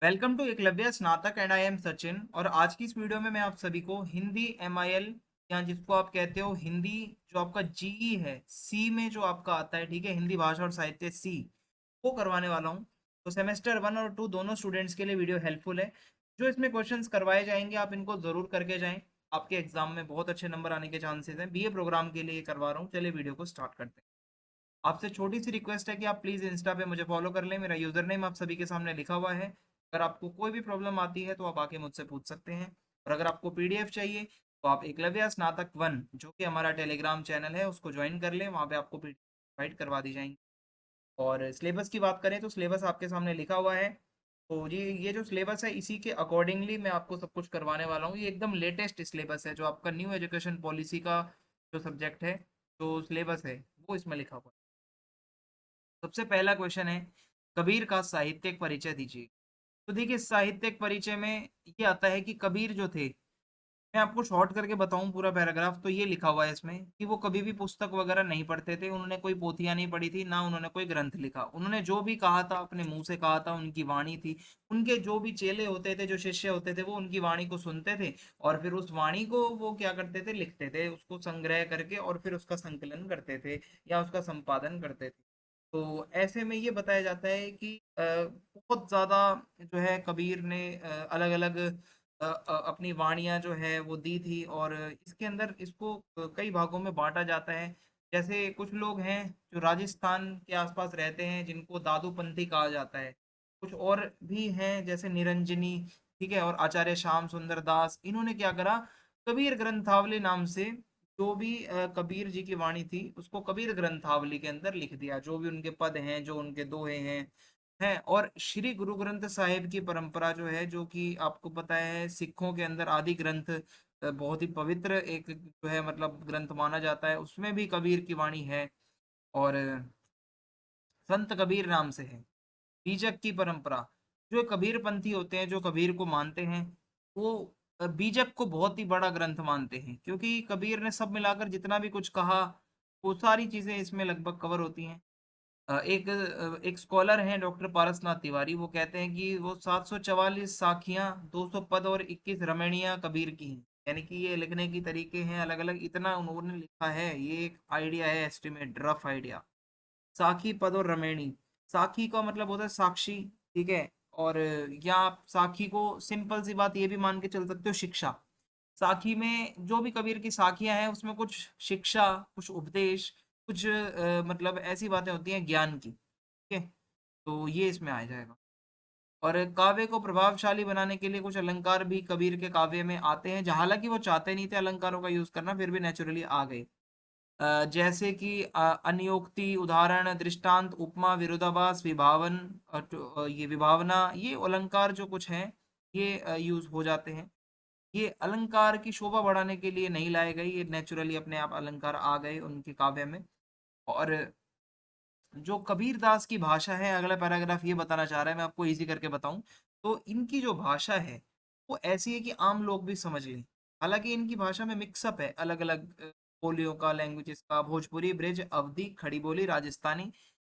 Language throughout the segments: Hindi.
वेलकम टू एकलव्य स्नातक एंड आई एम सचिन। और आज की इस वीडियो में मैं आप सभी को हिंदी MIL या जिसको आप कहते हो हिंदी, जो आपका जीई है सी में जो आपका आता है, ठीक है, हिंदी भाषा और साहित्य सी, वो करवाने वाला हूँ। तो सेमेस्टर 1 और 2 दोनों स्टूडेंट्स के लिए वीडियो हेल्पफुल है। जो इसमें क्वेश्चंस करवाए जाएंगे आप इनको ज़रूर करके जाएं। आपके एग्जाम में बहुत अच्छे नंबर आने के चांसेस हैं। BA प्रोग्राम के लिए करवा रहा हूँ। चलिए वीडियो को स्टार्ट करते हैं। आपसे छोटी सी रिक्वेस्ट है कि आप प्लीज़ इंस्टा पे मुझे फॉलो कर लें। मेरा यूज़र नेम आप सभी के सामने लिखा हुआ है। अगर आपको कोई भी प्रॉब्लम आती है तो आप आके मुझसे पूछ सकते हैं। और अगर आपको PDF चाहिए तो आप एकलव्य स्नातक 1 जो कि हमारा टेलीग्राम चैनल है उसको ज्वाइन कर लें। वहाँ पे आपको PDF प्रोवाइड करवा दी जाएंगी। और सिलेबस की बात करें तो सिलेबस आपके सामने लिखा हुआ है। तो ये जो सिलेबस है इसी के अकॉर्डिंगली मैं आपको सब कुछ करवाने वाला हूँ। ये एकदम लेटेस्ट सिलेबस है जो आपका न्यू एजुकेशन पॉलिसी का जो सब्जेक्ट है, जो सिलेबस है, वो इसमें लिखा हुआ है। सबसे पहला क्वेश्चन है, कबीर का साहित्यिक परिचय दीजिए। तो देखिए, साहित्यिक परिचय में ये आता है कि कबीर जो थे, मैं आपको शॉर्ट करके बताऊं पूरा पैराग्राफ, तो ये लिखा हुआ है इसमें कि वो कभी भी पुस्तक वगैरह नहीं पढ़ते थे। उन्होंने कोई पोथियां नहीं पढ़ी थी, ना उन्होंने कोई ग्रंथ लिखा। उन्होंने जो भी कहा था अपने मुंह से कहा था, उनकी वाणी थी। उनके जो भी चेले होते थे, जो शिष्य होते थे, वो उनकी वाणी को सुनते थे और फिर उस वाणी को वो क्या करते थे, लिखते थे, उसको संग्रह करके और फिर उसका संकलन करते थे या उसका संपादन करते थे। तो ऐसे में ये बताया जाता है कि बहुत ज़्यादा जो है कबीर ने अलग अलग अपनी वाणियाँ जो है वो दी थी। और इसके अंदर इसको कई भागों में बांटा जाता है। जैसे कुछ लोग हैं जो राजस्थान के आसपास रहते हैं जिनको दादूपंथी कहा जाता है। कुछ और भी हैं जैसे निरंजनी, ठीक है, और आचार्य श्याम सुंदर दास। इन्होंने क्या करा, कबीर ग्रंथावली नाम से जो भी कबीर जी की वाणी थी उसको कबीर ग्रंथावली के अंदर लिख दिया। जो भी उनके पद हैं, जो उनके दोहे हैं। और श्री गुरु ग्रंथ साहिब की परंपरा जो है, जो कि आपको पता है सिखों के अंदर आदि ग्रंथ, बहुत ही पवित्र एक जो है मतलब ग्रंथ माना जाता है, उसमें भी कबीर की वाणी है। और संत कबीर नाम से है। बीजक की परंपरा, जो कबीर पंथी होते हैं, जो कबीर को मानते हैं, वो बीजक को बहुत ही बड़ा ग्रंथ मानते हैं, क्योंकि कबीर ने सब मिलाकर जितना भी कुछ कहा वो सारी चीजें इसमें लगभग कवर होती हैं। एक स्कॉलर हैं डॉक्टर पारसनाथ तिवारी, वो कहते हैं कि वो 744 साखियां, 200 पद और 21 रमणियां कबीर की हैं। यानी कि ये लिखने की तरीके हैं अलग अलग, इतना उन्होंने लिखा है। ये एक आइडिया है, एस्टिमेट, रफ आइडिया। साखी, पद और रमेणी। साखी का मतलब होता है साक्षी, ठीक है। और या आप साखी को सिंपल सी बात ये भी मान के चल सकते हो, शिक्षा। साखी में जो भी कबीर की साखियां हैं उसमें कुछ शिक्षा, कुछ उपदेश, कुछ मतलब ऐसी बातें होती हैं ज्ञान की, ठीक है। तो ये इसमें आ जाएगा। और काव्य को प्रभावशाली बनाने के लिए कुछ अलंकार भी कबीर के काव्य में आते हैं, जहाँ हालांकि वो चाहते नहीं थे अलंकारों का यूज करना, फिर भी नेचुरली आ गए। जैसे कि अन्योक्ति, उदाहरण, दृष्टांत, उपमा, विरोधाभास, विभावन, ये विभावना, ये अलंकार जो कुछ हैं ये यूज हो जाते हैं। ये अलंकार की शोभा बढ़ाने के लिए नहीं लाए गए, ये नेचुरली अपने आप अलंकार आ गए उनके काव्य में। और जो कबीर दास की भाषा है, अगला पैराग्राफ ये बताना चाह रहा है, मैं आपको इजी करके बताऊं तो इनकी जो भाषा है वो ऐसी है कि आम लोग भी समझ लें। हालांकि इनकी भाषा में मिक्सअप है अलग अलग बोलियों का, लैंग्वेजेस का, भोजपुरी, ब्रिज, अवधी, खड़ी बोली, राजस्थानी,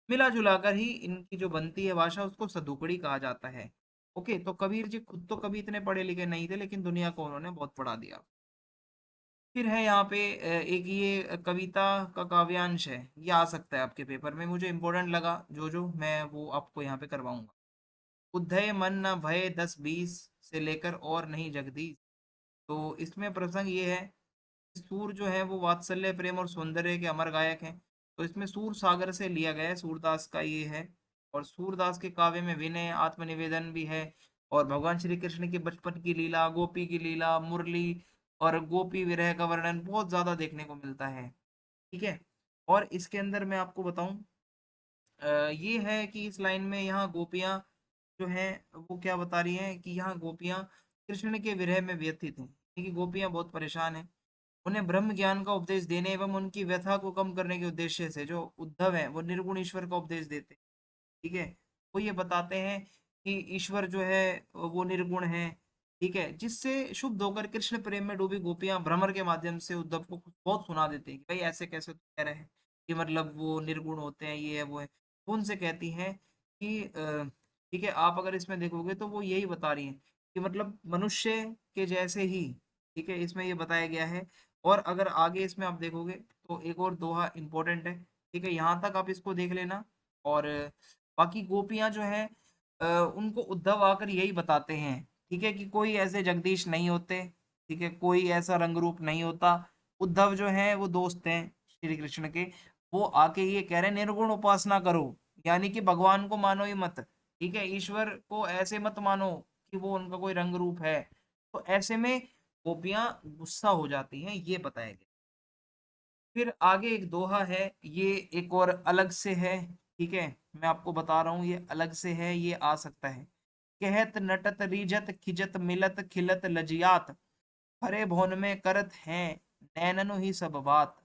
मिला जुलाकर ही इनकी जो बनती है भाषा उसको सदुकड़ी कहा जाता है। ओके, तो कबीर जी खुद तो कभी इतने पढ़े लिखे नहीं थे, लेकिन दुनिया को उन्होंने बहुत पढ़ा दिया। फिर है यहाँ पे एक ये कविता का काव्यांश है, ये आ सकता है आपके पेपर में, मुझे इंपॉर्टेंट लगा जो जो मैं वो आपको यहाँ पे करवाऊंगा। उद्धय मन न भय 10-20 से लेकर और नहीं जगदीश। तो इसमें प्रसंग ये है, सूर जो है वो वात्सल्य, प्रेम और सौंदर्य के अमर गायक हैं। तो इसमें सूर सागर से लिया गया है, सूरदास का ये है। और सूरदास के काव्य में विनय, आत्मनिवेदन भी है। और भगवान श्री कृष्ण की बचपन की लीला, गोपी की लीला, मुरली और गोपी विरह का वर्णन बहुत ज्यादा देखने को मिलता है, ठीक है। और इसके अंदर मैं आपको बताऊं, ये है कि इस लाइन में यहाँ गोपियाँ जो हैं वो क्या बता रही हैं कि यहाँ गोपियाँ कृष्ण के विरह में व्यथित हैं, क्योंकि गोपियाँ बहुत परेशान हैं। उन्हें ब्रह्म ज्ञान का उपदेश देने एवं उनकी व्यथा को कम करने के उद्देश्य से जो उद्धव है वो निर्गुण ईश्वर का उपदेश देते हैं, ठीक है। वो ये बताते हैं कि ईश्वर जो है वो निर्गुण है, ठीक है, जिससे शुद्ध होकर कृष्ण प्रेम में डूबी गोपियां भ्रमर के माध्यम से उद्धव को कुछ बहुत सुना देते हैं कि भाई ऐसे कैसे तो कह रहे हैं कि मतलब वो निर्गुण होते हैं, ये है वो है। वो उनसे कहती हैं कि ठीक है, आप अगर इसमें देखोगे तो वो यही बता रही हैं कि मतलब मनुष्य के जैसे ही, ठीक है, इसमें ये बताया गया है। और अगर आगे इसमें आप देखोगे तो एक और दोहा इंपॉर्टेंट है, ठीक है, यहाँ तक आप इसको देख लेना। और बाकी गोपियां जो है उनको उद्धव आकर यही बताते हैं, ठीक है, कि कोई ऐसे जगदीश नहीं होते, ठीक है, कोई ऐसा रंग रूप नहीं होता। उद्धव जो है वो दोस्त हैं श्री कृष्ण के, वो आके ये कह रहे हैं निर्गुण उपासना करो, यानी कि भगवान को मानो ही मत, ठीक है, ईश्वर को ऐसे मत मानो कि वो उनका कोई रंग रूप है। तो ऐसे में गोपियां गुस्सा हो जाती हैं, ये बताया गया। फिर आगे एक दोहा है, ये एक और अलग से है, ठीक है, मैं आपको बता रहा हूँ ये अलग से है, ये आ सकता है। कहत नटत रीझत खिजत मिलत खिलत लजियात, हरे भवन में करत हैं नैननु ही सब बात।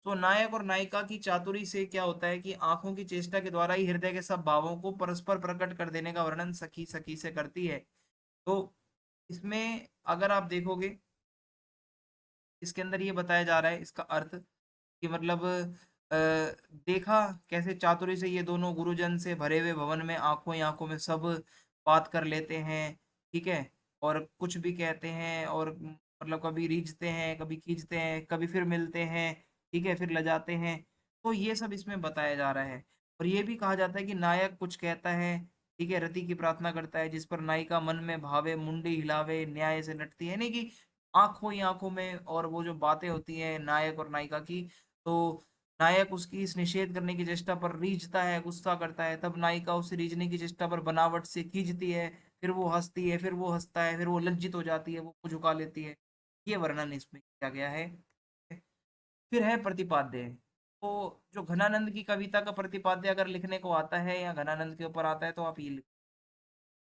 तो नायक और नायिका की चातुरी से क्या होता है कि आंखों की चेष्टा के द्वारा ही हृदय के सब भावों को परस्पर प्रकट कर देने का वर्णन सखी सखी से करती है। तो इसमें अगर आप देखोगे, इसके अंदर ये बताया जा रहा है इसका अर्थ कि मतलब देखा कैसे चातुरी से ये दोनों गुरुजन से भरे हुए भवन में आंखों ही आंखों में सब बात कर लेते हैं, ठीक है, और कुछ भी कहते हैं, और मतलब कभी रीझते हैं, कभी खींचते हैं, कभी फिर मिलते हैं, ठीक है, फिर लजाते हैं। तो ये सब इसमें बताया जा रहा है। और ये भी कहा जाता है कि नायक कुछ कहता है, ठीक है, रति की प्रार्थना करता है, जिस पर नायिका मन में भावे मुंडी हिलावे न्याय से नटती है, नहीं कि आंखों ही आंखों में, और वो जो बातें होती है नायक और नायिका की, तो नायक उसकी इस निषेध करने की चेष्टा पर रीझता है, गुस्सा करता है, तब नायिका उसे रीझने की चेष्टा पर बनावट से खींचती है, फिर वो हंसती है, फिर वो हंसता है, फिर वो लज्जित हो जाती है, वो झुका लेती है। ये वर्णन इसमें किया गया है। फिर है प्रतिपाद्य। तो जो घनानंद की कविता का प्रतिपाद्य अगर लिखने को आता है या घनानंद के ऊपर आता है तो आप ये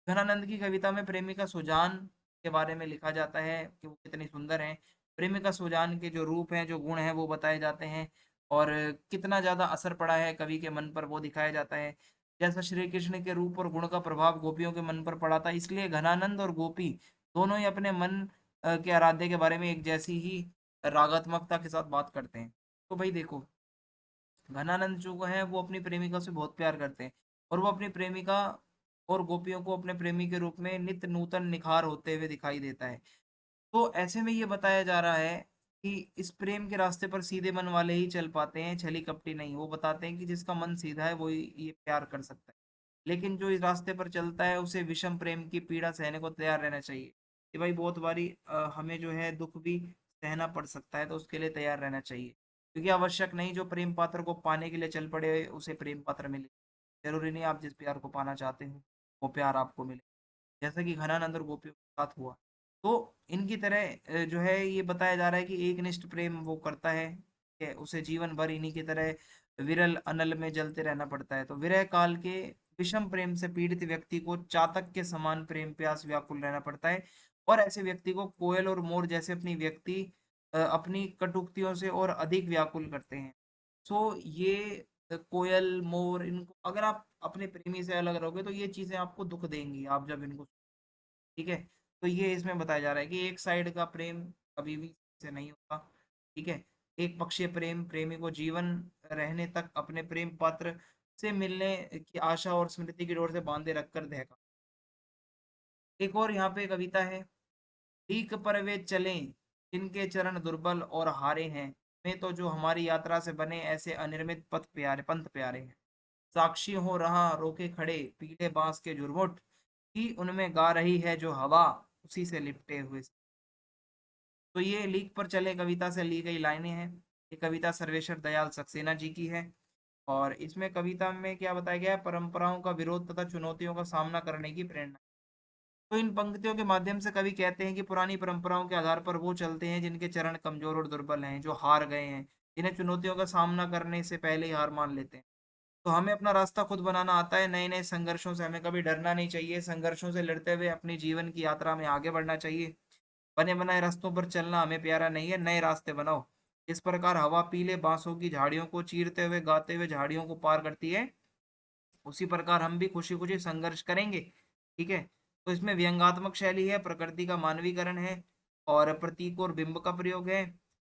घनानंद की कविता में प्रेमिका सुजान के बारे में लिखा जाता है कि वो कितनी सुंदर है। प्रेमिका सुजान के जो रूप हैं, जो गुण हैं, वो बताए जाते हैं। और कितना ज्यादा असर पड़ा है कवि के मन पर, वो दिखाया जाता है। जैसा श्री कृष्ण के रूप और गुण का प्रभाव गोपियों के मन पर पड़ा था, इसलिए घनानंद और गोपी दोनों ही अपने मन के आराध्य के बारे में एक जैसी ही रागात्मकता के साथ बात करते हैं। तो भाई देखो, घनानंद जो है वो अपनी प्रेमिका से बहुत प्यार करते हैं, और वो अपनी प्रेमिका और गोपियों को अपने प्रेमी के रूप में नित्य नूतन निखार होते हुए दिखाई देता है। तो ऐसे में ये बताया जा रहा है कि इस प्रेम के रास्ते पर सीधे मन वाले ही चल पाते हैं, छली कपटी नहीं। वो बताते हैं कि जिसका मन सीधा है वो ये प्यार कर सकता है, लेकिन जो इस रास्ते पर चलता है उसे विषम प्रेम की पीड़ा सहने को तैयार रहना चाहिए। कि भाई बहुत बारी हमें जो है दुख भी सहना पड़ सकता है, तो उसके लिए तैयार रहना चाहिए। क्योंकि आवश्यक नहीं जो प्रेम पात्र को पाने के लिए चल पड़े उसे प्रेम पात्र मिले। जरूरी नहीं आप जिस प्यार को पाना चाहते हो वो प्यार आपको मिले, जैसा कि घनानंद और गोपियों के साथ हुआ। तो इनकी तरह जो है ये बताया जा रहा है कि एक निष्ठ प्रेम वो करता है कि उसे जीवन भर इन्हीं की तरह विरल अनल में जलते रहना पड़ता है। तो विरह काल के विषम प्रेम से पीड़ित व्यक्ति को चातक के समान प्रेम प्यास व्याकुल रहना पड़ता है। और ऐसे व्यक्ति को कोयल और मोर जैसे अपनी कटुक्तियों से और अधिक व्याकुल करते हैं। सो ये कोयल मोर, इनको अगर आप अपने प्रेमी से अलग रहोगे तो ये चीजें आपको दुख देंगी, आप जब इनको, ठीक है। तो ये इसमें बताया जा रहा है कि एक साइड का प्रेम कभी भी से नहीं होता, ठीक है। एक पक्षीय प्रेम प्रेमी को जीवन रहने तक अपने प्रेम पात्र से मिलने की आशा और स्मृति की डोर से बांधे रखकर देगा। एक और यहाँ पे कविता है, ठीक पर वे चलें जिनके चरण दुर्बल और हारे हैं, में तो जो हमारी यात्रा से बने ऐसे अनिर्मित पथ प्यारे पंथ प्यारे हैं। साक्षी हो रहा रोके खड़े पीले बांस के झुरमुट, ही उनमें गा रही है जो हवा उसी से लिपटे हुए। तो ये लीक पर चले कविता से ली गई लाइनें हैं। ये कविता सर्वेश्वर दयाल सक्सेना जी की है। और इसमें कविता में क्या बताया गया है, परंपराओं का विरोध तथा चुनौतियों का सामना करने की प्रेरणा। तो इन पंक्तियों के माध्यम से कवि कहते हैं कि पुरानी परंपराओं के आधार पर वो चलते हैं जिनके चरण कमजोर और दुर्बल हैं, जो हार गए हैं, जिन्हें चुनौतियों का सामना करने से पहले ही हार मान लेते हैं। तो हमें अपना रास्ता खुद बनाना आता है, नए नए संघर्षों से हमें कभी डरना नहीं चाहिए, संघर्षों से लड़ते हुए अपनी जीवन की यात्रा में आगे बढ़ना चाहिए। बने बनाए रास्तों पर चलना हमें प्यारा नहीं है, नए रास्ते बनाओ। इस प्रकार हवा पीले बांसों की झाड़ियों को चीरते हुए गाते हुए झाड़ियों को पार करती है, उसी प्रकार हम भी खुशी खुशी संघर्ष करेंगे, ठीक है। तो इसमें व्यंग्यात्मक शैली है, प्रकृति का मानवीकरण है, और प्रतीक और बिंब का प्रयोग है।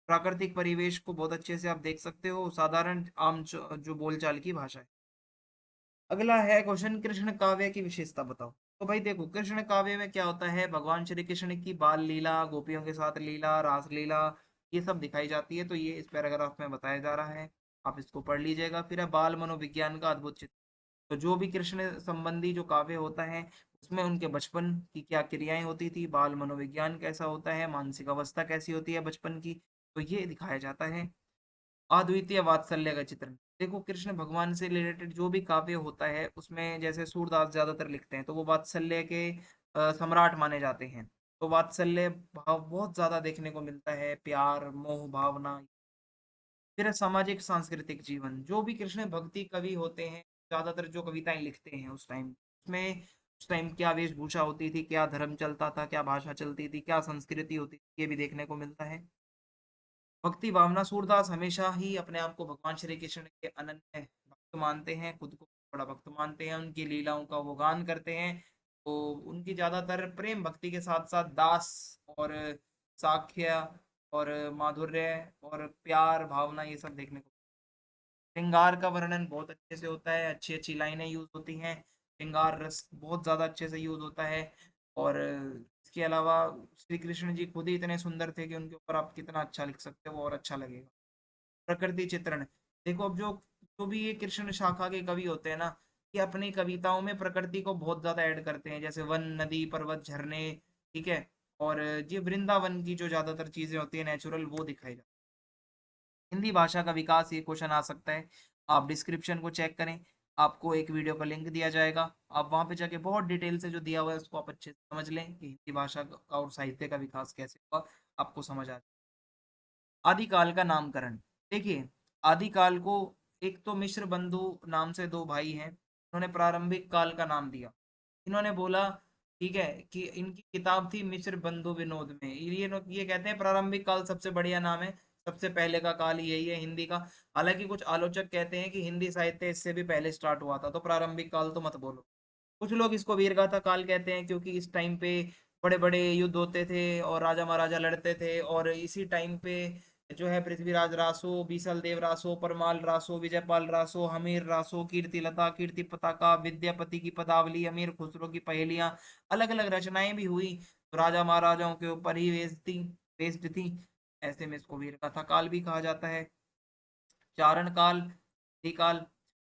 प्राकृतिक परिवेश को बहुत अच्छे से आप देख सकते हो, साधारण आम जो बोलचाल की भाषा है। अगला है क्वेश्चन, कृष्ण काव्य की विशेषता बताओ। तो भाई देखो, कृष्ण काव्य में क्या होता है, भगवान श्री कृष्ण की बाल लीला, गोपियों के साथ लीला, रास लीला, ये सब दिखाई जाती है। तो ये इस पैराग्राफ में बताया जा रहा है, आप इसको पढ़ लीजिएगा। फिर है बाल मनोविज्ञान का अद्भुत चित्र। तो जो भी कृष्ण संबंधी जो काव्य होता है, उसमें उनके बचपन की क्या क्रियाएं होती थी, बाल मनोविज्ञान कैसा होता है, मानसिक अवस्था कैसी होती है बचपन की, तो ये दिखाया जाता है। अद्वितीय वात्सल्य का चित्रण। देखो, कृष्ण भगवान से रिलेटेड जो भी काव्य होता है उसमें जैसे सूरदास ज्यादातर लिखते हैं, तो वो वात्सल्य के सम्राट माने जाते हैं। तो वात्सल्य भाव बहुत ज्यादा देखने को मिलता है, प्यार, मोह, भावना। फिर है सामाजिक सांस्कृतिक जीवन। जो भी कृष्ण भक्ति कवि होते हैं, ज्यादातर जो कविताएं लिखते हैं उस टाइम उसमें, उस टाइम क्या वेशभूषा होती थी, क्या धर्म चलता था, क्या भाषा चलती थी, क्या संस्कृति होती थी, ये भी देखने को मिलता है। भक्ति भावना। सूरदास हमेशा ही अपने आप को भगवान श्री कृष्ण के अनन्य भक्त मानते हैं, खुद को बड़ा भक्त मानते हैं, उनकी लीलाओं का वो गान करते हैं। तो उनकी ज्यादातर प्रेम भक्ति के साथ साथ दास और साख्य और माधुर्य और प्यार भावना, ये सब देखने को। श्रृंगार का वर्णन बहुत अच्छे से होता है, अच्छी अच्छी लाइनें यूज होती हैं, श्रृंगार रस बहुत ज्यादा अच्छे से यूज होता है। और इसके अलावा श्री कृष्ण जी खुद ही इतने सुंदर थे कि उनके ऊपर आप कितना अच्छा लिख सकते हो, वो और अच्छा लगेगा। प्रकृति चित्रण। देखो, अब जो जो भी ये कृष्ण शाखा के कवि होते हैं ना, ये अपनी कविताओं में प्रकृति को बहुत ज्यादा ऐड करते हैं, जैसे वन, नदी, पर्वत, झरने, ठीक है। और ये वृंदावन की जो ज्यादातर चीजें होती है नेचुरल, वो दिखाई जाती है। हिंदी भाषा का विकास, ये क्वेश्चन आ सकता है। आप डिस्क्रिप्शन को चेक करें, आपको एक वीडियो का लिंक दिया जाएगा, आप वहां पे जाके बहुत डिटेल से जो दिया हुआ है उसको आप अच्छे से समझ लें कि हिंदी भाषा का और साहित्य का विकास कैसे हुआ, आपको समझ आ जाए। आदिकाल का नामकरण। देखिए, आदिकाल को एक तो मिश्र बंधु नाम से दो भाई हैं, उन्होंने प्रारंभिक काल का नाम दिया। इन्होंने बोला, ठीक है, कि इनकी किताब थी मिश्र बंधु विनोद में, ये कहते हैं प्रारंभिक काल सबसे बढ़िया नाम है, सबसे पहले का काल यही है हिंदी का। हालांकि कुछ आलोचक कहते हैं कि हिंदी साहित्य इससे भी पहले स्टार्ट हुआ था, तो प्रारंभिक काल तो मत बोलो। कुछ लोग इसको वीरगाथा काल कहते हैं, क्योंकि इस टाइम पे बड़े बड़े युद्ध होते थे और राजा महाराजा लड़ते थे, और इसी टाइम पे जो है पृथ्वीराज रासो, बीसल देव रासो, परमाल रासो, विजयपाल रासो, हमीर रासो, कीर्तिलता, कीर्ति पताका, विद्यापति की पदावली, अमीर खुसरो की पहेलियां, अलग अलग रचनाएं भी हुई, तो राजा महाराजाओं के ऊपर ही बेस्ड थी। ऐसे में इसको वीरगाथा काल भी कहा जाता है। चारण काल, काल।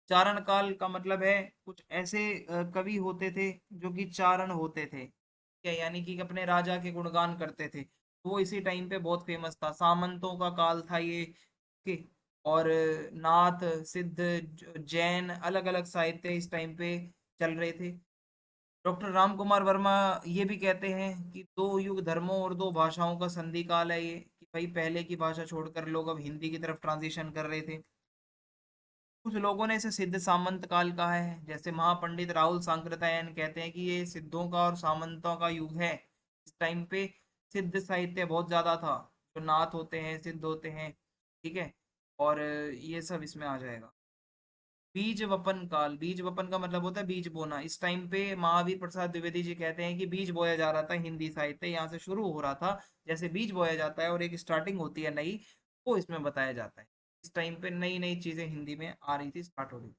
चारण काल का मतलब है कुछ ऐसे कवि होते थे जो कि चारण होते थे, क्या यानी कि अपने राजा के गुणगान करते थे, तो वो इसी टाइम पे बहुत फेमस था। सामंतों का काल था ये, के। और नाथ, सिद्ध, जैन, अलग अलग साहित्य इस टाइम पे चल रहे थे। डॉक्टर राम कुमार वर्मा ये भी कहते हैं कि दो युग धर्मों और दो भाषाओं का संधि काल है ये, कि भाई पहले की भाषा छोड़कर लोग अब हिंदी की तरफ ट्रांजिशन कर रहे थे। कुछ लोगों ने इसे सिद्ध सामंत काल कहा है, जैसे महापंडित राहुल सांकृत्यायन कहते हैं कि ये सिद्धों का और सामंतों का युग है। इस टाइम पे सिद्ध साहित्य बहुत ज्यादा था, जो नाथ होते हैं, सिद्ध होते हैं, ठीक है। और ये सब इसमें आ जाएगा। बीज वपन काल। बीज वपन का मतलब होता है बीज बोना। इस टाइम पे महावीर प्रसाद द्विवेदी जी कहते हैं कि बीज बोया जा रहा था, हिंदी साहित्य यहाँ से शुरू हो रहा था, जैसे बीज बोया जाता है और एक स्टार्टिंग होती है नई, वो इसमें बताया जाता है। इस टाइम पे नई नई चीजें हिंदी में आ रही थी, स्टार्ट हो रही थी।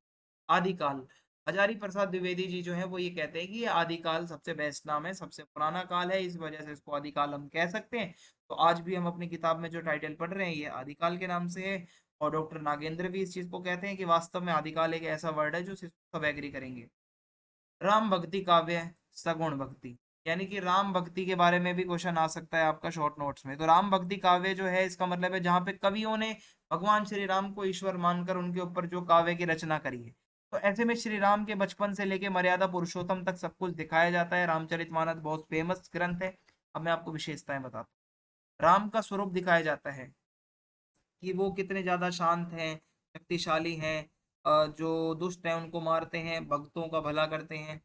आदिकाल। हजारी प्रसाद द्विवेदी जी जो है वो ये कहते हैं कि ये आदिकाल सबसे बेस्ट नाम है, सबसे पुराना काल है, इस वजह से इसको आदिकाल हम कह सकते हैं। तो आज भी हम अपनी किताब में जो टाइटल पढ़ रहे हैं ये आदिकाल के नाम से है। और डॉक्टर नागेंद्र भी इस चीज को कहते हैं कि वास्तव में आदिकाल एक ऐसा वर्ड है जो सब एग्री करेंगे। राम भक्ति काव्य, सगुण भक्ति। यानी कि राम भक्ति के बारे में भी क्वेश्चन आ सकता है आपका शॉर्ट नोट्स में। तो राम भक्ति काव्य जो है, इसका मतलब है जहाँ पे कवियों ने भगवान श्री राम को ईश्वर मानकर उनके ऊपर जो काव्य की रचना करी है। तो ऐसे में श्री राम के बचपन से लेके मर्यादा पुरुषोत्तम तक सब कुछ दिखाया जाता है। रामचरितमानस बहुत फेमस ग्रंथ है। अब मैं आपको विशेषताएं बताता हूँ। राम का स्वरूप दिखाया जाता है कि वो कितने ज्यादा शांत हैं, शक्तिशाली हैं, जो दुष्ट हैं उनको मारते हैं, भक्तों का भला करते हैं।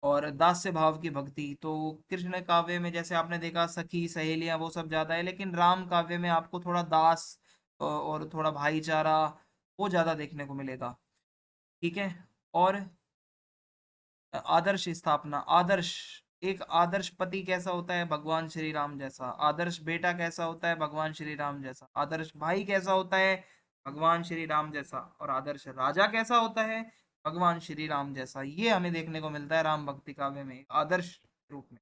और दास्य भाव की भक्ति। तो कृष्ण काव्य में जैसे आपने देखा सखी सहेलियां वो सब ज्यादा है, लेकिन राम काव्य में आपको थोड़ा दास और थोड़ा भाईचारा वो ज्यादा देखने को मिलेगा, ठीक है। और आदर्श स्थापना। आदर्श, एक आदर्श पति कैसा होता है, भगवान श्री राम जैसा। आदर्श बेटा कैसा होता है, भगवान श्री राम जैसा। आदर्श भाई कैसा होता है, भगवान श्री राम जैसा। और आदर्श राजा कैसा होता है, भगवान श्री राम जैसा, ये हमें देखने को मिलता है राम भक्ति काव्य में आदर्श रूप में।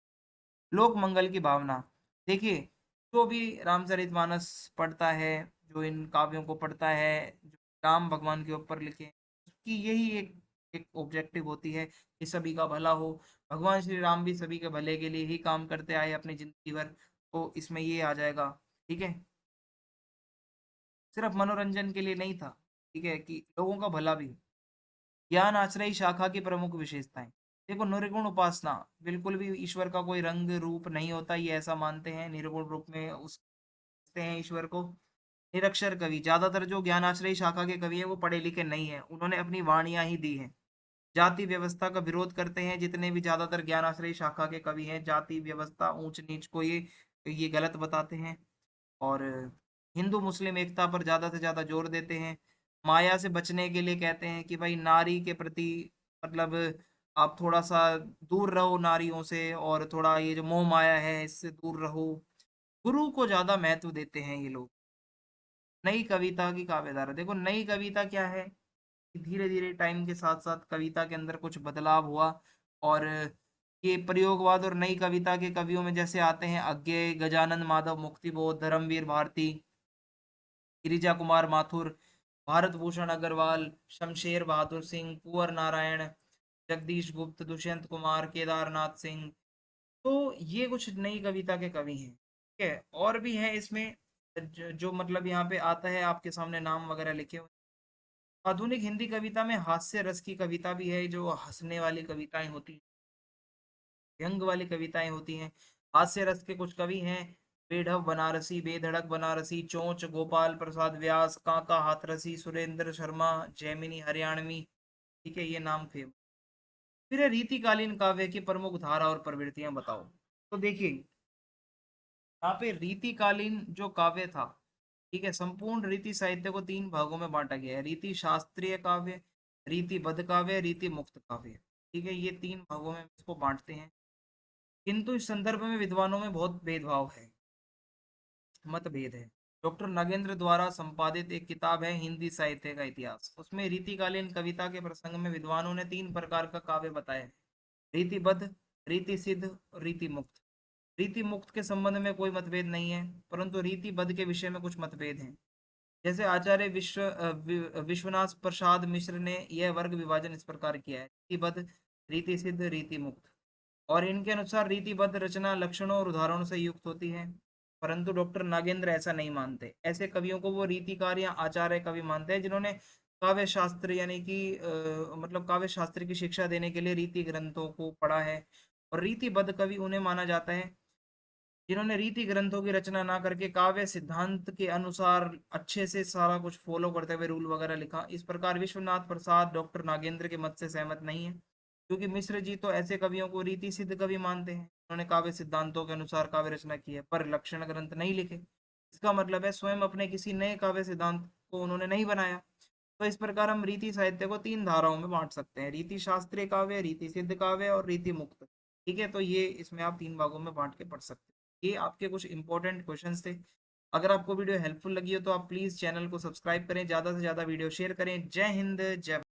लोक मंगल की भावना, देखिए जो भी रामचरितमानस पढ़ता है, जो इन काव्यों को पढ़ता है, जो राम भगवान के ऊपर लिखे हैं, उसकी यही एक एक ऑब्जेक्टिव होती है कि सभी का भला हो। भगवान श्री राम भी सभी के भले के लिए ही काम करते आए अपनी जिंदगी भर, तो इसमें ये आ जाएगा। ठीक है, सिर्फ मनोरंजन के लिए नहीं था, ठीक है, कि लोगों का भला भी। ज्ञान आश्रयी शाखा की प्रमुख विशेषताएं, देखो निर्गुण उपासना, बिल्कुल भी ईश्वर का कोई रंग रूप नहीं होता, ये ऐसा मानते हैं, निर्गुण रूप में उसते हैं ईश्वर को। निरक्षर कवि, ज्यादातर जो ज्ञान आश्रयी शाखा के कवि हैं वो पढ़े लिखे नहीं है, उन्होंने अपनी वाणियां ही दी हैं। जाति व्यवस्था का विरोध करते हैं, जितने भी ज्यादातर ज्ञान आश्रयी शाखा के कवि हैं जाति व्यवस्था ऊंच नीच को ये गलत बताते हैं। और हिंदू मुस्लिम एकता पर ज्यादा से ज्यादा जोर देते हैं। माया से बचने के लिए कहते हैं कि भाई नारी के प्रति, मतलब आप थोड़ा सा दूर रहो नारियों से, और थोड़ा ये जो मोह माया है इससे दूर रहो। गुरु को ज्यादा महत्व देते हैं ये लोग। नई कविता की काव्यधारा, देखो नई कविता क्या है, धीरे धीरे टाइम के साथ साथ कविता के अंदर कुछ बदलाव हुआ, और ये प्रयोगवाद और नई कविता के कवियों में जैसे आते हैं अज्ञे, गजानन माधव मुक्तिबोध, धर्मवीर भारती, गिरिजा कुमार माथुर, भारत भूषण अग्रवाल, शमशेर बहादुर सिंह, कुंवर नारायण, जगदीश गुप्त, दुष्यंत कुमार, केदारनाथ सिंह। तो ये कुछ नई कविता के कवि हैं, ठीक है। और भी है इसमें जो मतलब यहाँ पे आता है आपके सामने नाम वगैरह लिखे हुए। आधुनिक हिंदी कविता में हास्य रस की कविता भी है, जो हंसने वाली कविताएं होती हैं, व्यंग वाली कविताएं होती हैं। हास्य रस के कुछ कवि हैं, बेढब बनारसी, बेधड़क बनारसी, चोंच गोपाल प्रसाद व्यास, काका हाथरसी, सुरेंद्र शर्मा, जैमिनी हरियाणवी। ठीक है, ये नाम थे। फिर है रीतिकालीन काव्य की प्रमुख धारा और प्रवृत्तियां बताओ। तो देखिए यहाँ पे रीतिकालीन जो काव्य था, ठीक है, संपूर्ण रीति साहित्य को तीन भागों में बांटा गया है, रीति शास्त्रीय काव्य, रीतिबद्ध काव्य, रीति मुक्त काव्य। ठीक है, ये तीन भागों में इसको बांटते हैं। किंतु इस संदर्भ में विद्वानों में बहुत भेदभाव है, मतभेद है। डॉक्टर नागेंद्र द्वारा संपादित एक किताब है हिंदी साहित्य का इतिहास, उसमें रीतिकालीन कविता के प्रसंग में विद्वानों ने तीन प्रकार का काव्य बताया है, रीतिबद्ध, रीति सिद्ध और रीति मुक्त। रीति मुक्त के संबंध में कोई मतभेद नहीं है, परंतु रीतिबद्ध के विषय में कुछ मतभेद हैं। जैसे आचार्य विश्वनाथ प्रसाद मिश्र ने यह वर्ग विभाजन इस प्रकार किया है, रीतिबद्ध, रीति सिद्ध, रीति मुक्त। और इनके अनुसार रीतिबद्ध रचना लक्षणों और उदाहरणों से युक्त होती है, परंतु डॉक्टर नागेंद्र ऐसा नहीं मानते। ऐसे कवियों को वो रीतिकार या आचार्य कवि मानते हैं जिन्होंने काव्य शास्त्र यानी कि मतलब काव्य शास्त्र की शिक्षा देने के लिए रीति ग्रंथों को पढ़ा है। और रीतिबद्ध कवि उन्हें माना जाता है जिन्होंने रीति ग्रंथों की रचना ना करके काव्य सिद्धांत के अनुसार अच्छे से सारा कुछ फॉलो करते हुए रूल वगैरह लिखा। इस प्रकार विश्वनाथ प्रसाद डॉक्टर नागेंद्र के मत से सहमत नहीं है, क्योंकि मिश्र जी तो ऐसे कवियों को रीति सिद्ध कवि मानते हैं, उन्होंने काव्य सिद्धांतों के अनुसार काव्य रचना की है पर लक्षण ग्रंथ नहीं लिखे। इसका मतलब है स्वयं अपने किसी नए काव्य सिद्धांत को उन्होंने नहीं बनाया। तो इस प्रकार हम रीति साहित्य को तीन धाराओं में बांट सकते हैं, रीति शास्त्रीय काव्य, रीति सिद्ध काव्य और रीति मुक्त। ठीक है, तो ये इसमें आप तीन भागों में बांट के पढ़ सकते हैं। ये आपके कुछ इंपॉर्टेंट क्वेश्चंस थे। अगर आपको वीडियो हेल्पफुल लगी हो तो आप प्लीज़ चैनल को सब्सक्राइब करें, ज़्यादा से ज़्यादा वीडियो शेयर करें। जय हिंद, जय